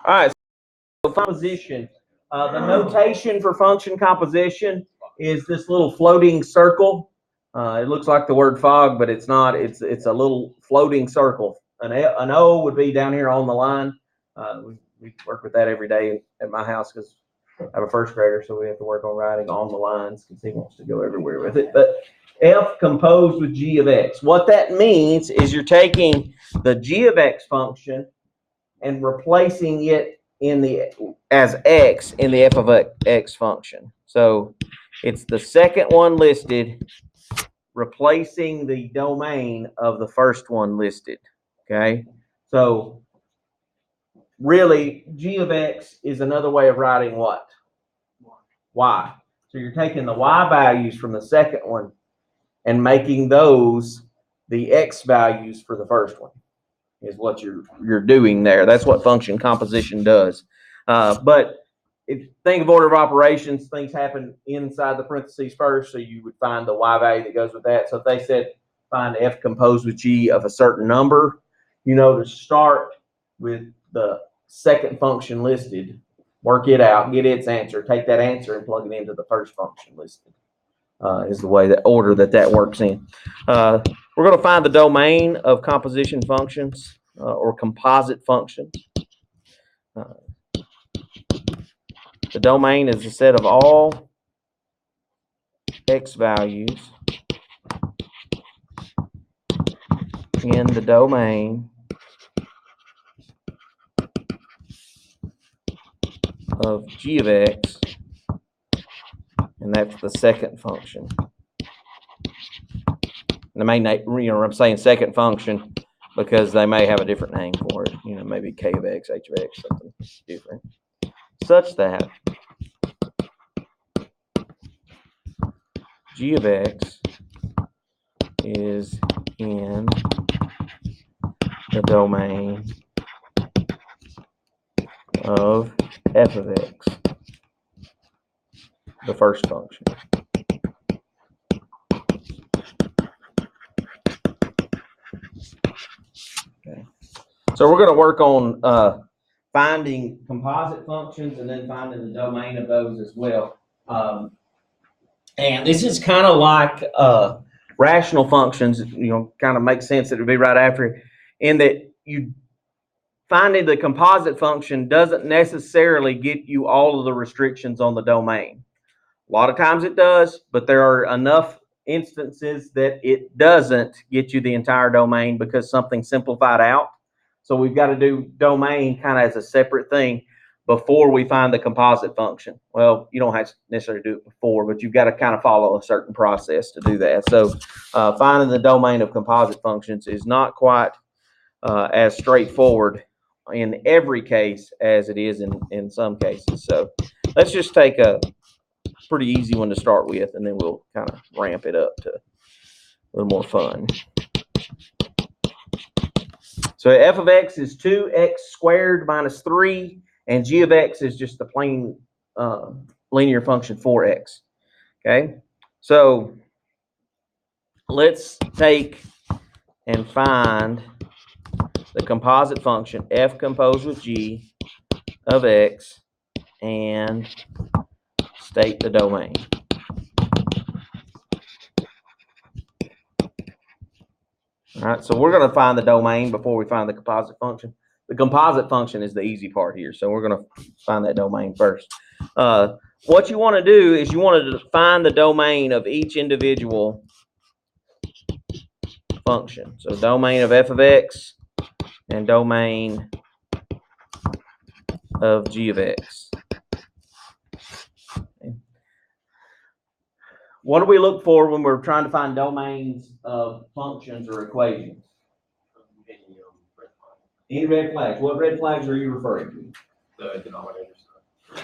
All right, so composition. The notation for function composition is this little floating circle. It looks like the word fog, but it's not. It's a little floating circle. An O would be down here on the line. We work with that every day at my house because I have a first grader, so we have to work on writing on the lines because he wants to go everywhere with it. But F composed with G of X. What that means is you're taking the G of X function and replacing it as X in the F of X function. So it's the second one listed replacing the domain of the first one listed. Okay, so really G of X is another way of writing what? Y. So you're taking the Y values from the second one and making those the X values for the first one is what you're doing there. That's what function composition does. But if you think of order of operations, things happen inside the parentheses first, so you would find the Y value that goes with that. So if they said find F composed with G of a certain number, you know to start with the second function listed, work it out, get its answer, take that answer and plug it into the first function listed. Is the way, the order that works in. We're going to find the domain of composition functions or composite functions. The domain is a set of all x values in the domain of g of x, and that's the second function. The main, I'm saying second function because they may have a different name for it. Maybe k of x, h of x, something different, such that g of x is in the domain of f of x, the first function. Okay. So we're going to work on finding composite functions and then finding the domain of those as well. And this is kind of like rational functions, kind of makes sense that it would be right after it, in that you finding the composite function doesn't necessarily get you all of the restrictions on the domain. A lot of times it does, but there are enough instances that it doesn't get you the entire domain because something's simplified out. So we've got to do domain kind of as a separate thing before we find the composite function. Well, you don't have to necessarily do it before, but you've got to kind of follow a certain process to do that. So finding the domain of composite functions is not quite as straightforward in every case as it is in some cases. So let's just take a pretty easy one to start with, and then we'll kind of ramp it up to a little more fun. So f of x is 2x squared minus 3, and g of x is just the plain linear function 4x. Okay, so let's take and find the composite function f composed with g of x and state the domain. All right, so we're going to find the domain before we find the composite function. The composite function is the easy part here, so we're going to find that domain first. What you want to do is you want to find the domain of each individual function. So domain of f of x and domain of g of x. Okay. What do we look for when we're trying to find domains of functions or equations? Any red flags? What red flags are you referring to? The denominator.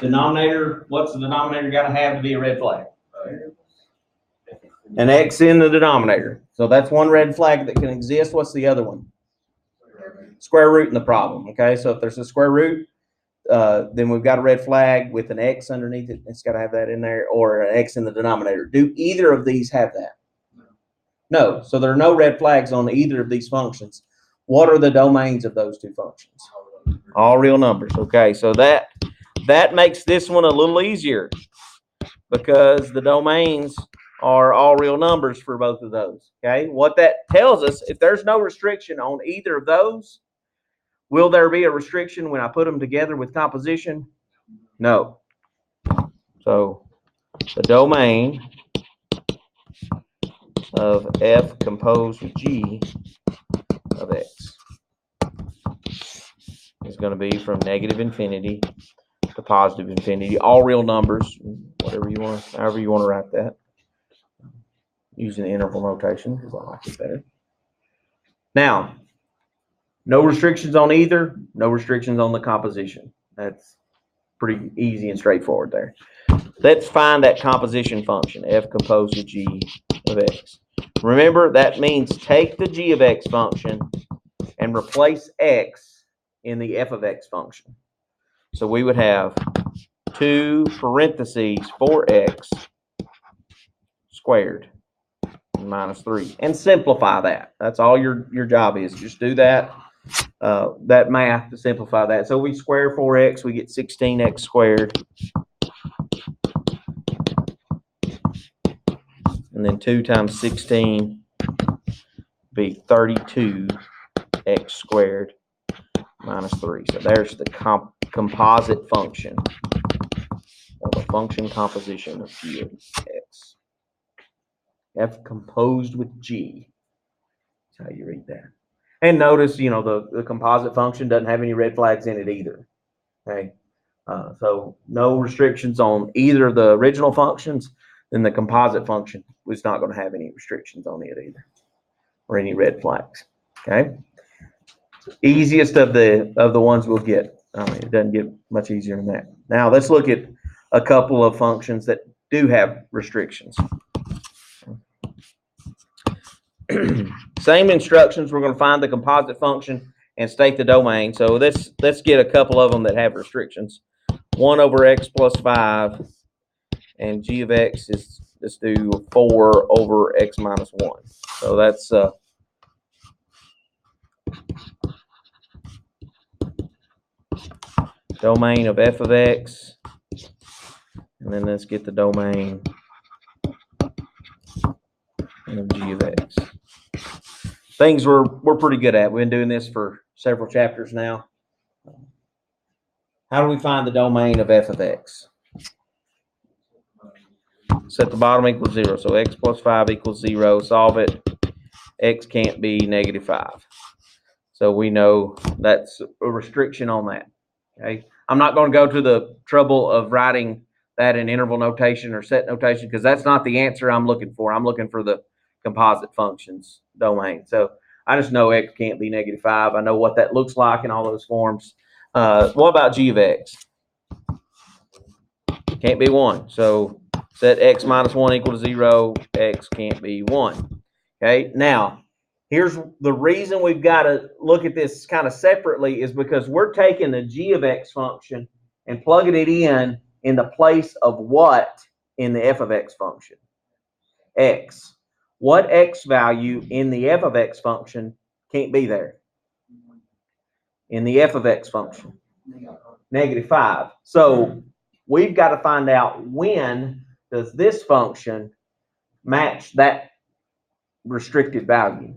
Denominator, what's the denominator got to have to be a red flag? An x in the denominator. So that's one red flag that can exist. What's the other one? Square root in the problem. Okay, so if there's a square root, then we've got a red flag with an x underneath it. It's got to have that in there, or an x in the denominator. Do either of these have that? No. So there are no red flags on either of these functions. What are the domains of those two functions? All real numbers. Okay, so that makes this one a little easier because the domains are all real numbers for both of those. Okay, what that tells us, if there's no restriction on either of those, will there be a restriction when I put them together with composition? No. So the domain of F composed with G of X is going to be from negative infinity to positive infinity, all real numbers, whatever you want, however you want to write that, using interval notation because I like it better. Now, no restrictions on either, no restrictions on the composition. That's pretty easy and straightforward there. Let's find that composition function, F composed with G of X. Remember, that means take the G of X function and replace X in the F of X function. So we would have 2 parentheses 4x squared minus 3. And simplify that. That's all your job is. Just do that, that math to simplify that. So we square 4x, we get 16x squared. And then 2 times 16 be 32x squared minus 3. So there's the composite function, or the function composition of G of X. F composed with G. That's how you read that. And notice, the composite function doesn't have any red flags in it either. Okay, so no restrictions on either of the original functions. Then the composite function was not going to have any restrictions on it either, or any red flags. Okay, easiest of the ones we'll get. It doesn't get much easier than that. Now let's look at a couple of functions that do have restrictions. Same instructions. We're going to find the composite function and state the domain. So let's get a couple of them that have restrictions. 1 over x plus 5. And G of X is, let's do 4 over x minus 1. So that's domain of F of X. And then let's get the domain of G of X. Things we're pretty good at. We've been doing this for several chapters now. How do we find the domain of F of X? Set the bottom equals 0. So x plus 5 equals 0. Solve it. X can't be negative 5. So we know that's a restriction on that. Okay. I'm not going to go to the trouble of writing that in interval notation or set notation because that's not the answer I'm looking for. I'm looking for the composite functions domain. So I just know x can't be negative 5. I know what that looks like in all those forms. What about G of X? Can't be 1. So set x minus 1 equal to 0. X can't be 1. Okay. Now, here's the reason we've got to look at this kind of separately is because we're taking the G of X function and plugging it in the place of what in the F of X function? X. What X value in the F of X function can't be there? In the F of X function? Negative 5. So we've got to find out when does this function match that restricted value.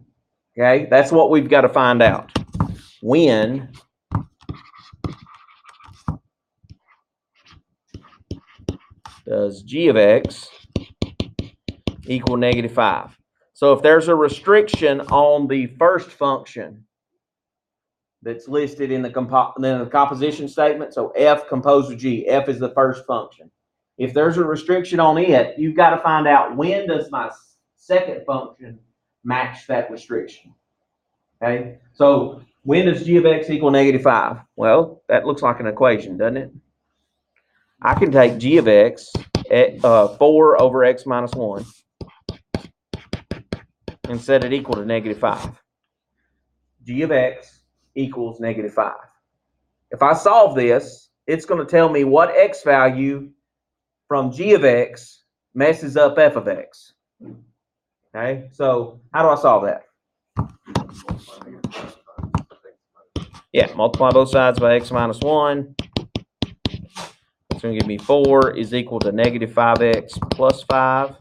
Okay, that's what we've got to find out. When does G of X equal negative 5? So if there's a restriction on the first function that's listed in the composition statement, so F composed with G, F is the first function. If there's a restriction on it, you've got to find out when does my second function match that restriction. Okay, so when does G of X equal negative 5? Well, that looks like an equation, doesn't it? I can take G of X at 4 over x minus 1 and set it equal to negative 5. G of X equals negative 5. If I solve this, it's going to tell me what x value from G of X messes up F of X. Okay, so how do I solve that? Yeah, multiply both sides by x minus 1. It's going to give me 4 is equal to negative 5x plus 5.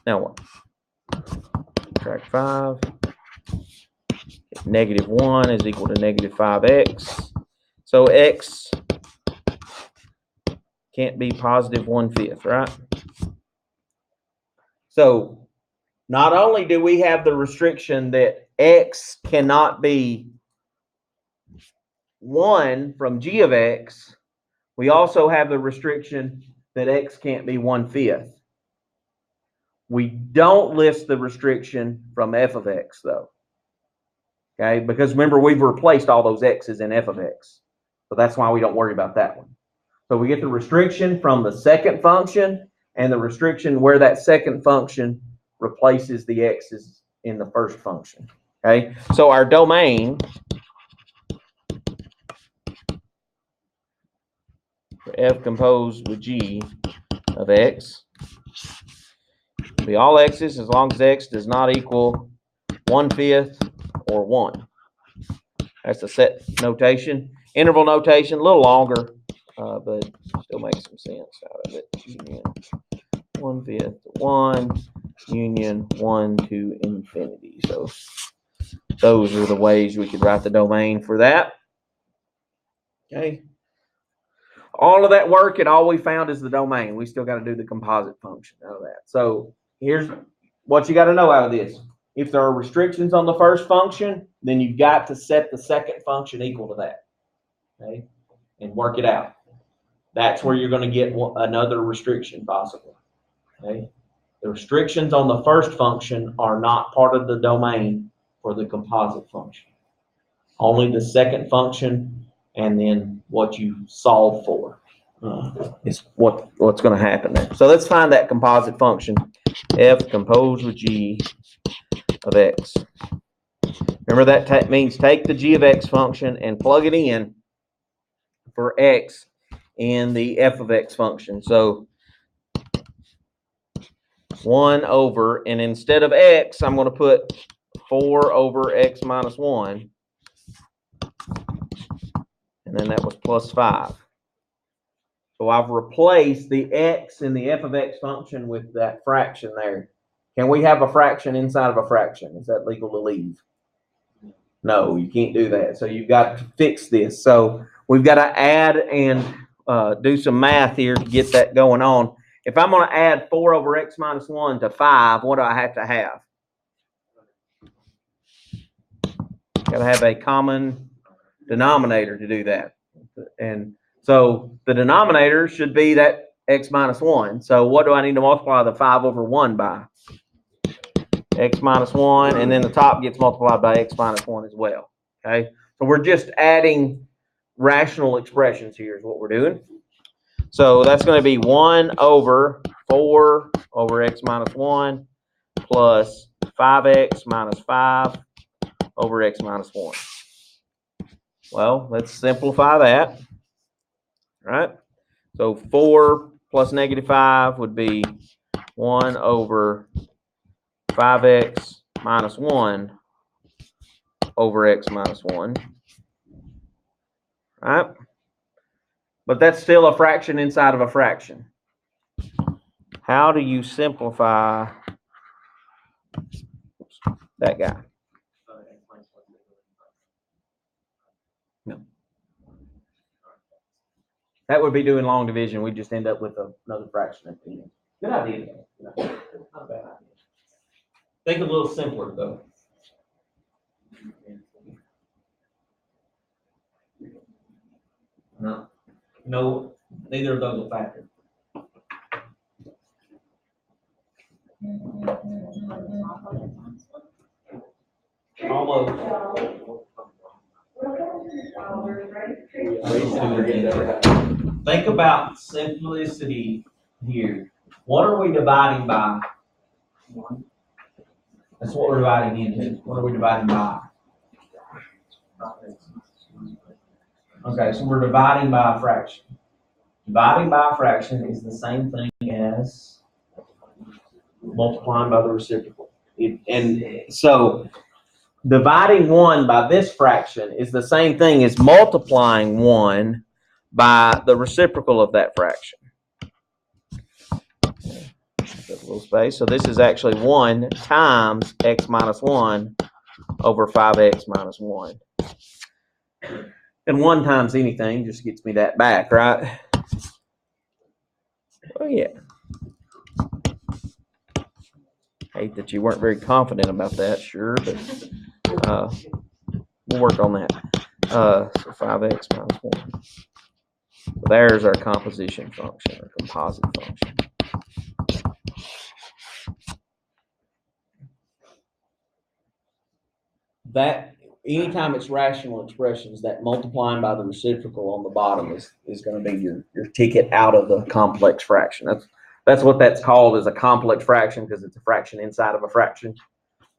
Now what? Subtract 5. Negative 1 is equal to negative 5x. So x can't be positive 1/5, right? So not only do we have the restriction that x cannot be 1 from g of x, we also have the restriction that x can't be 1/5. We don't list the restriction from f of x, though. Okay, because remember, we've replaced all those x's in f of x. So that's why we don't worry about that one. So we get the restriction from the second function and the restriction where that second function replaces the x's in the first function. Okay, so our domain for f composed with g of x will be all x's as long as x does not equal 1/5 or 1. That's the set notation. Interval notation, a little longer, but still makes some sense out of it. Union 1/5 to 1, union 1 to infinity. So those are the ways we could write the domain for that. Okay. All of that work, and all we found is the domain. We still got to do the composite function out of that. So here's what you got to know out of this. If there are restrictions on the first function, then you've got to set the second function equal to that. Okay, and work it out. That's where you're going to get another restriction possibly. Okay, the restrictions on the first function are not part of the domain for the composite function. Only the second function and then what you solve for is what's going to happen there. So let's find that composite function, f composed with g of x. Remember that means take the g of x function and plug it in for x in the f of x function. So 1 over, and instead of x, I'm going to put 4 over x minus 1. And then that was plus 5. So I've replaced the x in the f of x function with that fraction there. Can we have a fraction inside of a fraction? Is that legal to leave? No, you can't do that. So you've got to fix this. So we've got to add and do some math here to get that going on. If I'm going to add 4 over x minus 1 to 5, what do I have to have? Got to have a common denominator to do that. And so the denominator should be that x minus 1. So what do I need to multiply the 5 over 1 by? X minus 1, and then the top gets multiplied by x minus 1 as well. Okay, so we're just adding rational expressions here is what we're doing. So that's going to be 1 over 4 over x minus 1 plus 5x minus 5 over x minus 1. Well, let's simplify that. All right, so 4 plus negative 5 would be 1 over 5x minus 1 over x minus 1. All right, but that's still a fraction inside of a fraction. How do you simplify that guy? No. That would be doing long division. We just end up with another fraction at the end. Good idea. Not a bad idea. Think a little simpler, though. No, neither of those will factor. Almost. Think about simplicity here. What are we dividing by? That's what we're dividing into. What are we dividing by? Okay, so we're dividing by a fraction. Dividing by a fraction is the same thing as multiplying by the reciprocal. And so dividing 1 by this fraction is the same thing as multiplying 1 by the reciprocal of that fraction. A little space. So this is actually 1 times x minus 1 over 5x minus 1. And 1 times anything just gets me that back, right? Oh, yeah. Hate that you weren't very confident about that, sure, but we'll work on that. So 5x minus 1. So there's our composition function, or composite function. That, anytime it's rational expressions, that multiplying by the reciprocal on the bottom is going to be your ticket out of the complex fraction. That's what that's called, is a complex fraction, because it's a fraction inside of a fraction.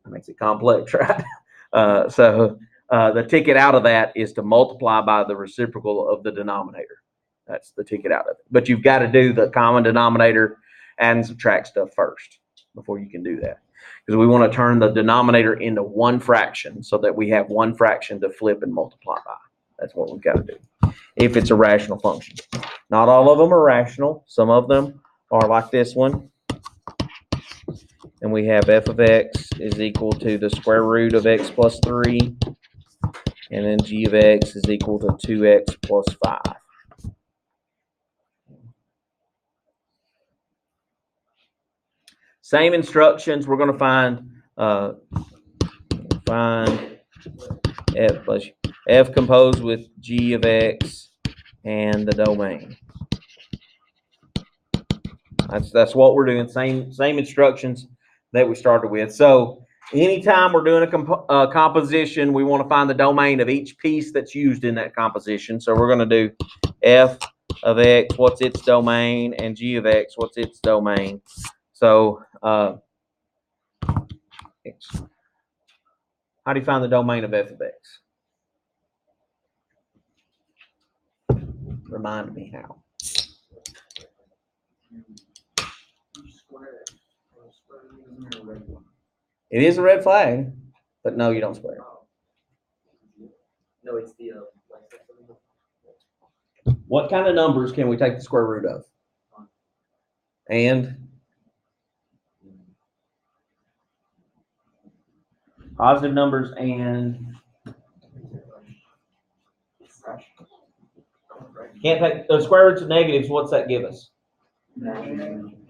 That makes it complex, right? So the ticket out of that is to multiply by the reciprocal of the denominator. That's the ticket out of it. But you've got to do the common denominator and subtract stuff first before you can do that. Because we want to turn the denominator into one fraction so that we have one fraction to flip and multiply by. That's what we've got to do if it's a rational function. Not all of them are rational. Some of them are like this one. And we have f of x is equal to the square root of x plus 3. And then g of x is equal to 2x plus 5. Same instructions. We're going to find f composed with g of x and the domain. That's what we're doing. Same instructions that we started with. So anytime we're doing a composition, we want to find the domain of each piece that's used in that composition. So we're going to do f of x, what's its domain, and g of x, what's its domain. So how do you find the domain of f of x? Remind me how. It is a red flag, but no, you don't square it. No, it's the What kind of numbers can we take the square root of? And positive numbers and can't take the square roots of negatives. What's that give us?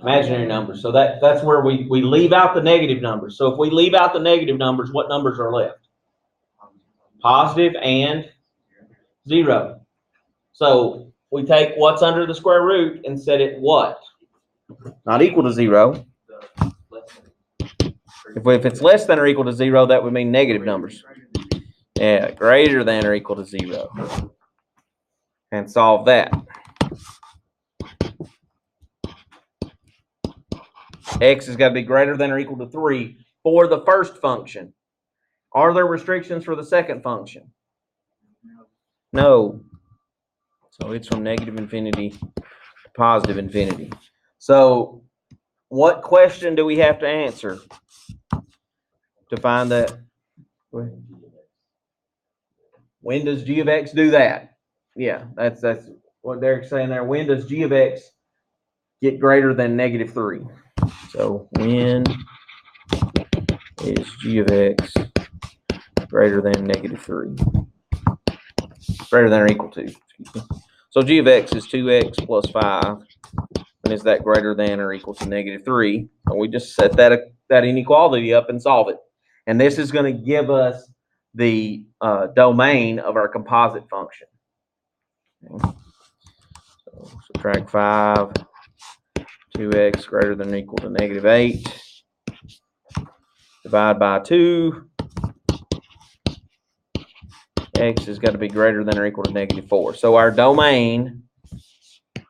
Imaginary numbers. So that's where we leave out the negative numbers. So if we leave out the negative numbers, what numbers are left? Positive and 0. So we take what's under the square root and set it what? Not equal to 0. If it's less than or equal to 0, that would mean negative numbers. Yeah, greater than or equal to 0. And solve that. X has got to be greater than or equal to 3 for the first function. Are there restrictions for the second function? No. So it's from negative infinity to positive infinity. So what question do we have to answer to find that? When does g of x do that? Yeah, that's what they're saying there. When does g of x get greater than negative 3? So when is g of x greater than negative 3? Greater than or equal to, excuse me. So g of x is 2x plus 5. And is that greater than or equal to negative 3? And we just set that inequality up and solve it. And this is going to give us the domain of our composite function. Okay. So subtract 5, 2x greater than or equal to negative 8. Divide by 2. X has got to be greater than or equal to negative 4. So our domain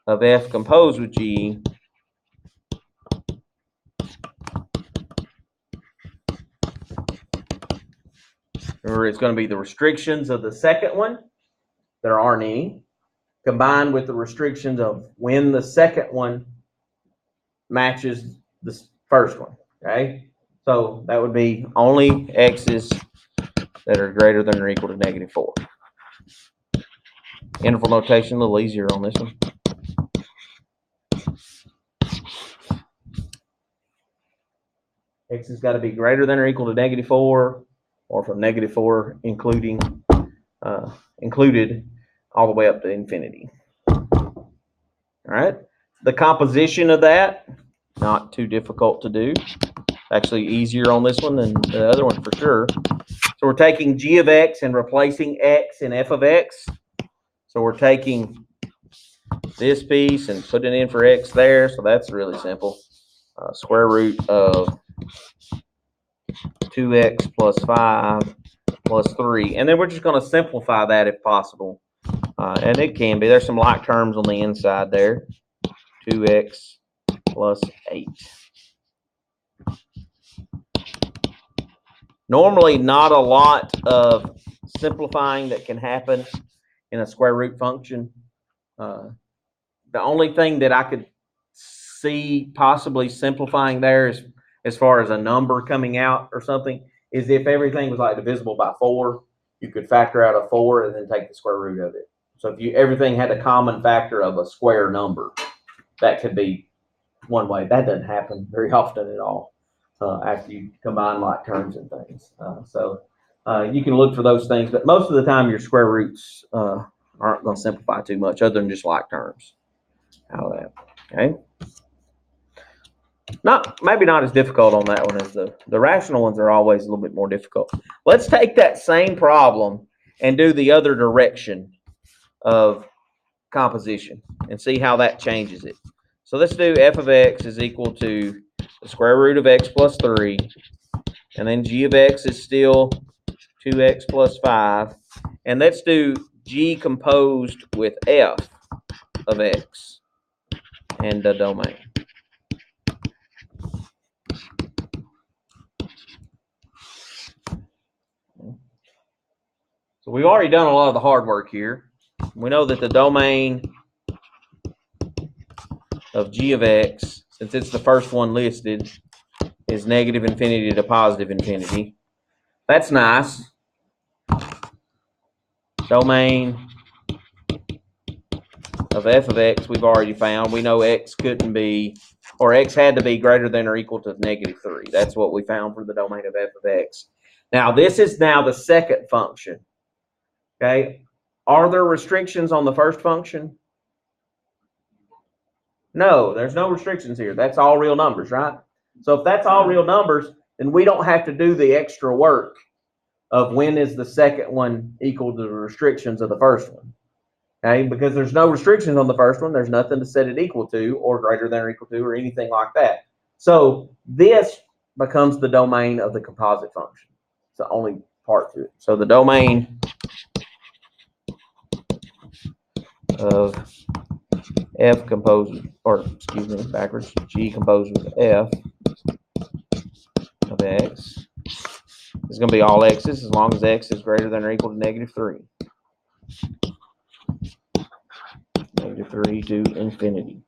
of f composed with g remember, it's going to be the restrictions of the second one. There aren't any. Combined with the restrictions of when the second one matches the first one. Okay? So that would be only x's that are greater than or equal to -4. Interval notation a little easier on this one. X has got to be greater than or equal to -4, or from -4 included all the way up to infinity. All right. The composition of that, not too difficult to do. Actually easier on this one than the other one for sure. So we're taking g of x and replacing x in f of x. So we're taking this piece and putting in for x there. So that's really simple. Square root of 2x plus 5 plus 3. And then we're just going to simplify that if possible. And it can be. There's some like terms on the inside there. 2x plus 8. Normally, not a lot of simplifying that can happen in a square root function. The only thing that I could see possibly simplifying there is, as far as a number coming out or something, is if everything was like divisible by 4, you could factor out a 4 and then take the square root of it. So if everything had a common factor of a square number, that could be one way. That doesn't happen very often at all after you combine like terms and things. So you can look for those things, but most of the time your square roots aren't going to simplify too much other than just like terms out of that. Okay. Maybe not as difficult on that one as the rational ones are always a little bit more difficult. Let's take that same problem and do the other direction of composition and see how that changes it. So let's do f of x is equal to the square root of x plus 3, and then g of x is still 2x plus 5, and let's do g composed with f of x and the domain. So we've already done a lot of the hard work here. We know that the domain of g of x, since it's the first one listed, is negative infinity to positive infinity. That's nice. Domain of f of x we've already found. We know x couldn't be, or x had to be greater than or equal to -3. That's what we found for the domain of f of x. Now this is now the second function. Okay. Are there restrictions on the first function? No, there's no restrictions here. That's all real numbers, right? So if that's all real numbers, then we don't have to do the extra work of when is the second one equal to the restrictions of the first one. Okay, because there's no restrictions on the first one, there's nothing to set it equal to or greater than or equal to or anything like that. So this becomes the domain of the composite function. It's the only part to it. So the domain of f composed, or excuse me, backwards, g composed with f of x is going to be all x's as long as x is greater than or equal to -3. -3 to infinity.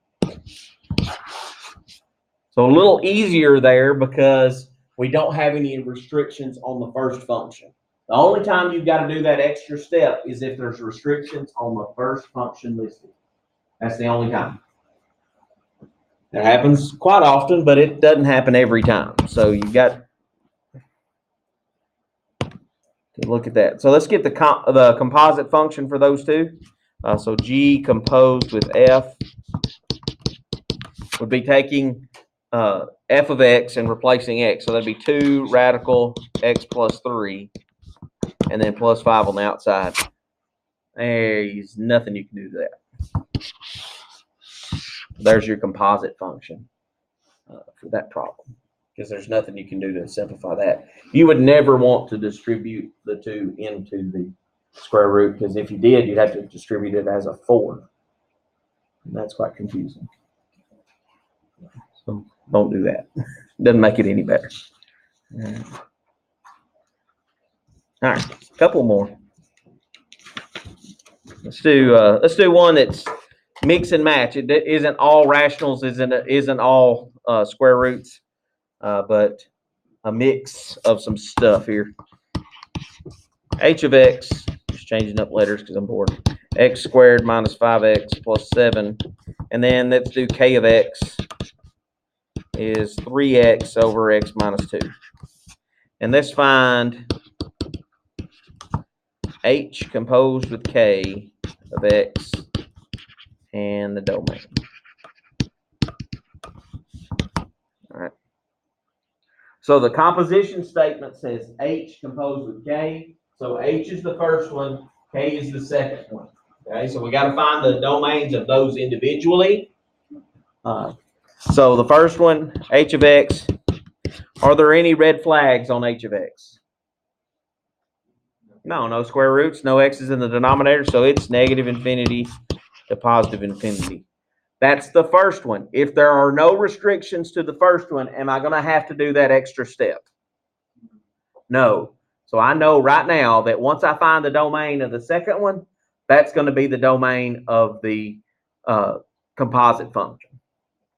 So a little easier there because we don't have any restrictions on the first function. The only time you've got to do that extra step is if there's restrictions on the first function listed. That's the only time. It happens quite often, but it doesn't happen every time. So you've got to look at that. So let's get the composite function for those two. So g composed with f would be taking f of x and replacing x. So that'd be 2 radical x plus 3, and then plus 5 on the outside. There's nothing you can do to that. There's your composite function for that problem, because there's nothing you can do to simplify that. You would never want to distribute the 2 into the square root, because if you did, you'd have to distribute it as a 4. And that's quite confusing. So don't do that. Doesn't make it any better. All right, a couple more. Let's do one that's mix and match. It isn't all rationals, isn't all square roots, but a mix of some stuff here. h of x, just changing up letters because I'm bored, x squared minus 5x plus 7. And then let's do k of x is 3x over x minus 2. And let's find h composed with k of x and the domain. All right. So the composition statement says h composed with k. So h is the first one, k is the second one. Okay, so we got to find the domains of those individually. So the first one, h of x. Are there any red flags on h of x? No square roots, no x's in the denominator, so it's negative infinity to positive infinity. That's the first one. If there are no restrictions to the first one, am I going to have to do that extra step? No. So I know right now that once I find the domain of the second one, that's going to be the domain of the composite function.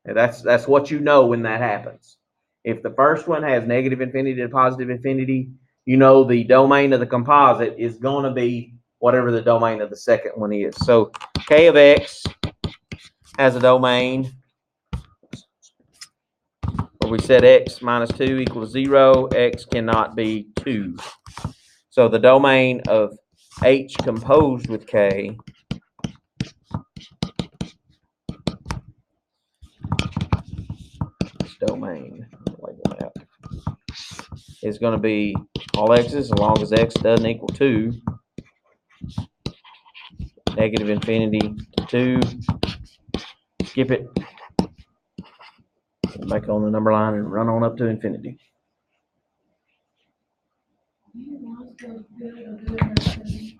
And that's what you know when that happens. If the first one has negative infinity to positive infinity, you know the domain of the composite is going to be whatever the domain of the second one is. So k of x has a domain where we said x minus 2 equals 0. X cannot be 2. So the domain of h composed with k domain is going to be all x's as long as x doesn't equal 2. Negative infinity to 2. Skip it. Back on the number line and run on up to infinity.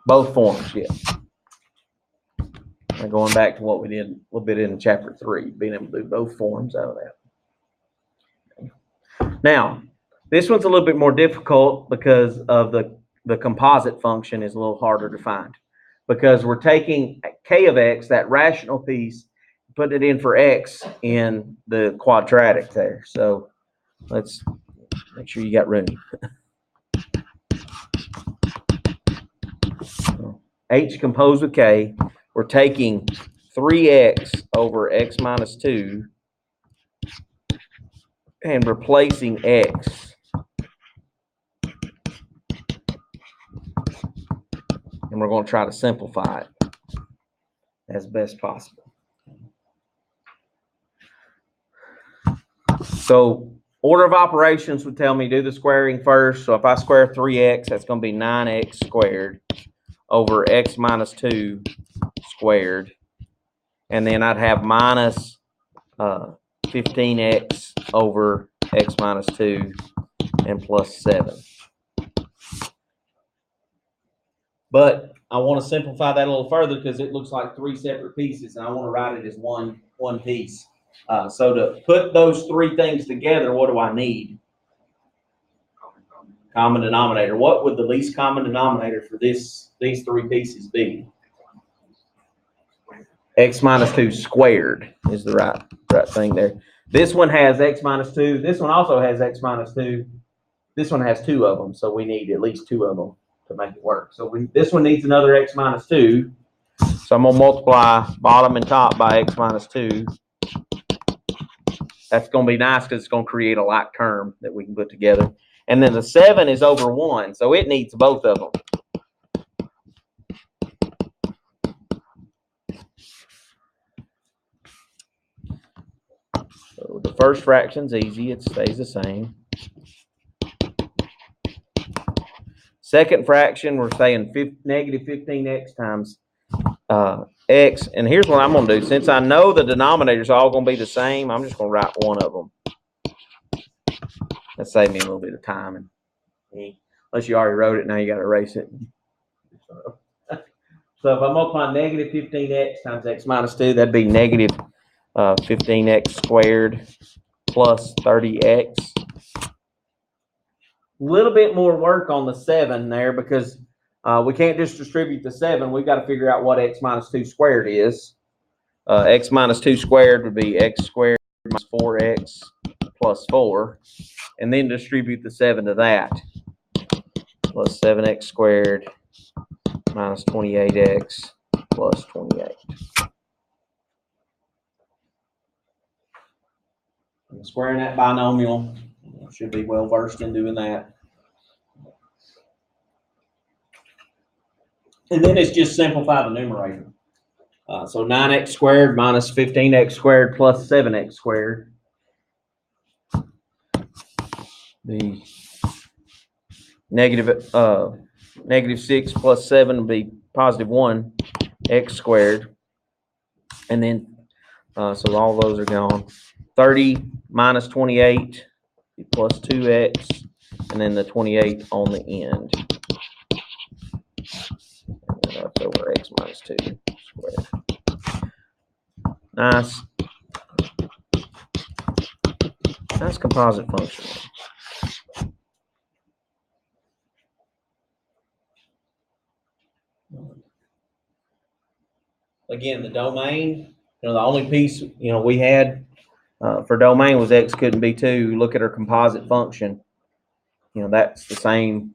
Both forms, yeah. And going back to what we did a little bit in chapter 3, being able to do both forms out of that. Now, this one's a little bit more difficult because of the composite function is a little harder to find. Because we're taking k of x, that rational piece, put it in for x in the quadratic there. So let's make sure you got room. H composed with k, we're taking 3x over x minus 2 and replacing x. And we're going to try to simplify it as best possible. So order of operations would tell me do the squaring first. So if I square 3x, that's going to be 9x squared over x minus 2 squared. And then I'd have minus 15x over x minus 2 and plus 7. But I want to simplify that a little further because it looks like 3 separate pieces, and I want to write it as one piece. So to put those 3 things together, what do I need? Common denominator. What would the least common denominator for these 3 pieces be? X minus 2 squared is the right thing there. This one has x minus 2. This one also has x minus 2. This one has 2 of them, so we need at least 2 of them to make it work. So this one needs another x minus 2. So I'm going to multiply bottom and top by x minus 2. That's going to be nice because it's going to create a like term that we can put together. And then the 7 is over 1, so it needs both of them. So the first fraction's easy. It stays the same. Second fraction, we're saying negative 15x times x. And here's what I'm going to do. Since I know the denominator's all going to be the same, I'm just going to write one of them. That saved me a little bit of time. And unless you already wrote it, now you got to erase it. So if I multiply negative 15x times x minus 2, that'd be negative 15x squared plus 30x. A little bit more work on the 7 there because we can't just distribute the 7. We've got to figure out what x minus 2 squared is. X minus 2 squared would be x squared minus 4x plus 4. And then distribute the 7 to that. plus 7x squared minus 28x plus 28. And squaring that binomial, should be well versed in doing that. And then it's just simplify the numerator. So 9x squared minus 15x squared plus 7x squared. The negative 6 plus 7 will be positive 1x squared. And then, so all those are gone. 30 minus 28 plus 2x, and then the 28 on the end. And then left over x minus 2 squared. Nice. Nice composite function. Again, the domain, the only piece, we had for domain was x couldn't be 2. Look at our composite function. That's the same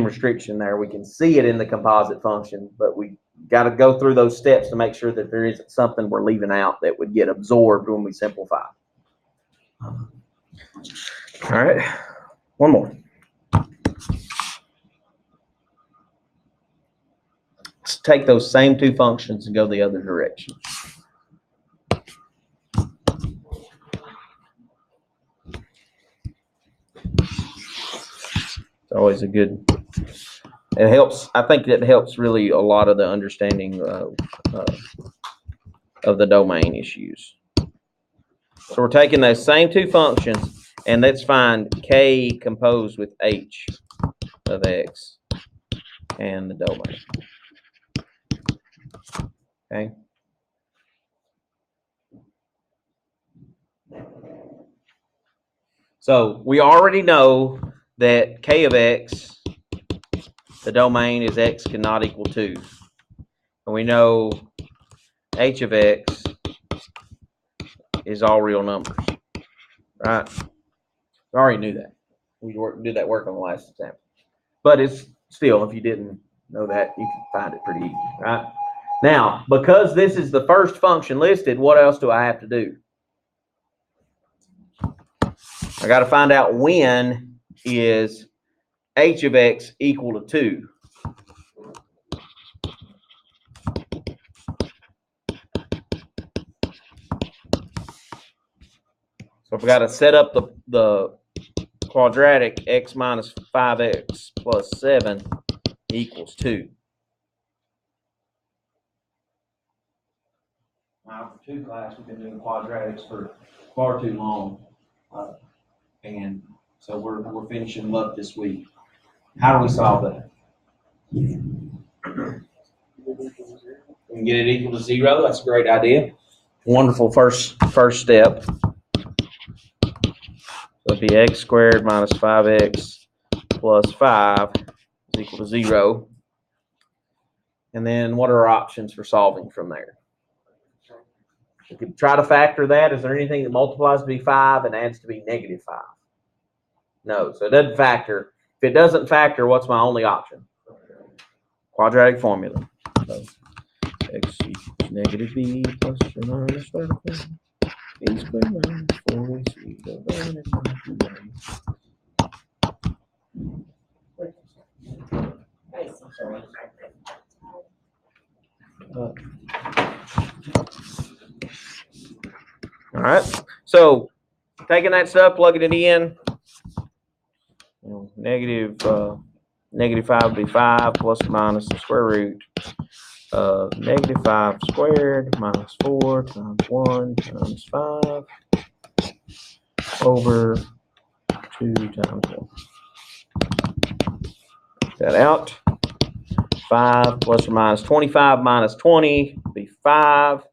restriction there. We can see it in the composite function, but we got to go through those steps to make sure that there isn't something we're leaving out that would get absorbed when we simplify. All right, one more. Let's take those same two functions and go the other direction. It's always a good, it helps, I think it helps really a lot of the understanding of the domain issues. So we're taking those same two functions and let's find k composed with h of x and the domain. Okay. So we already know that k of x, the domain is x cannot equal 2. And we know h of x is all real numbers, right? We already knew that. We did that work on the last example. But it's still, if you didn't know that, you can find it pretty easy, right? Now, because this is the first function listed, what else do I have to do? I got to find out when is h of x equal to 2. So if we got to set up the quadratic x minus 5x plus 7 equals 2. Now, for 2 class, we've been doing quadratics for far too long. And so we're finishing them up this week. How do we solve that? We can get it equal to 0. That's a great idea. Wonderful first step. So it'd be x squared minus 5x plus 5 is equal to 0. And then what are our options for solving from there? We could try to factor that. Is there anything that multiplies to be 5 and adds to be negative 5? No, so it doesn't factor. If it doesn't factor, what's my only option? Quadratic formula. So x equals negative b plus or minus vertical b squared minus 4ac divided by 2. All right, so taking that stuff, plugging it in, negative 5 would be 5 plus or minus the square root of negative 5 squared minus 4 times 1 times 5 over 2 times 1. Take that out. 5 plus or minus 25 minus 20 would be 5.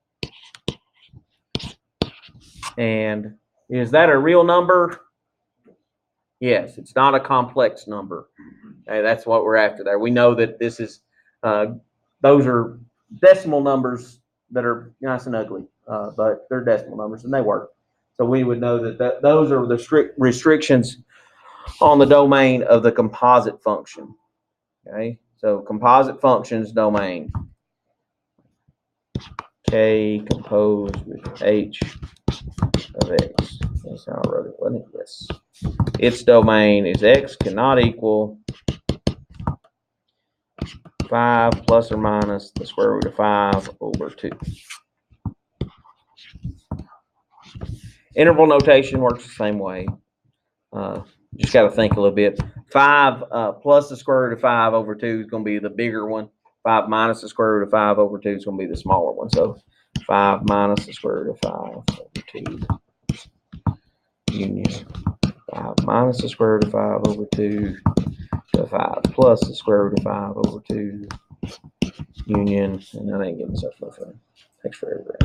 And is that a real number? Yes, it's not a complex number. Okay, that's what we're after there. We know that this is, those are decimal numbers that are nice and ugly, but they're decimal numbers and they work. So we would know that those are the strict restrictions on the domain of the composite function. Okay, so composite functions domain. K composed with H of X. That's how I wrote it, wasn't it? Yes. Its domain is X cannot equal 5 plus or minus the square root of 5 over 2. Interval notation works the same way. Just got to think a little bit. 5 plus the square root of 5 over 2 is going to be the bigger one. 5 minus the square root of 5 over 2 is going to be the smaller one. So 5 minus the square root of 5 over 2 union 5 minus the square root of 5 over 2 to 5 plus the square root of 5 over 2 union, and that ain't getting stuff no fun. Takes forever.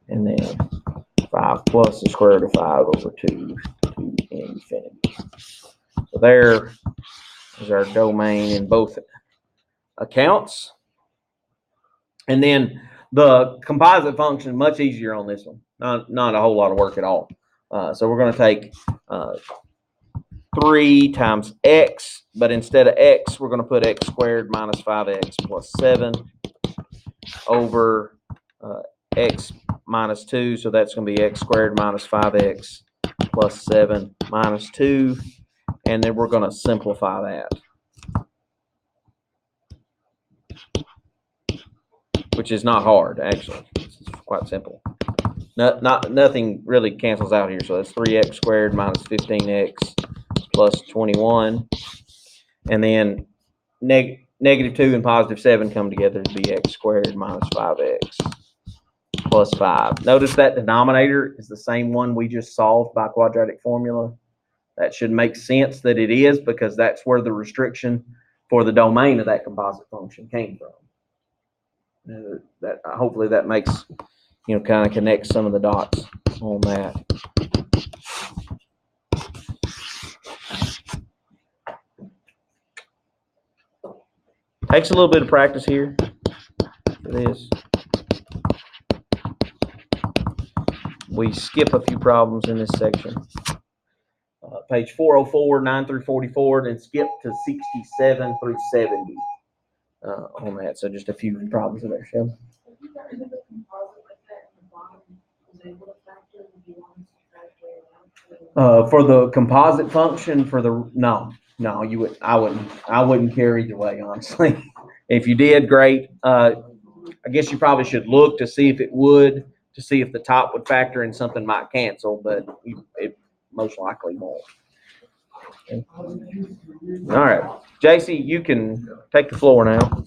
And then 5 plus the square root of 5 over 2 to infinity. So there is our domain in both accounts. And then the composite function, much easier on this one. Not a whole lot of work at all. So we're going to take 3 times x, but instead of x, we're going to put x squared minus 5x plus 7 over x minus 2. So that's going to be x squared minus 5x plus 7 minus 2. And then we're going to simplify that, which is not hard, actually. It's quite simple. Nothing really cancels out here. So that's 3x squared minus 15x plus 21. And then negative 2 and positive 7 come together to be x squared minus 5x plus 5. Notice that denominator is the same one we just solved by quadratic formula. That should make sense that it is, because that's where the restriction for the domain of that composite function came from. That hopefully that makes, kind of connects some of the dots on that. Takes a little bit of practice here for this. We skip a few problems in this section. Page 404, 9 through 44, then skip to 67 through 70 on that. So just a few problems in there, Shelby. For the composite function, no, you would. I wouldn't care either way, honestly. If you did, great. I guess you probably should look to see if it would, to see if the top would factor and something might cancel, but it most likely won't. Okay. All right, JC, you can take the floor now.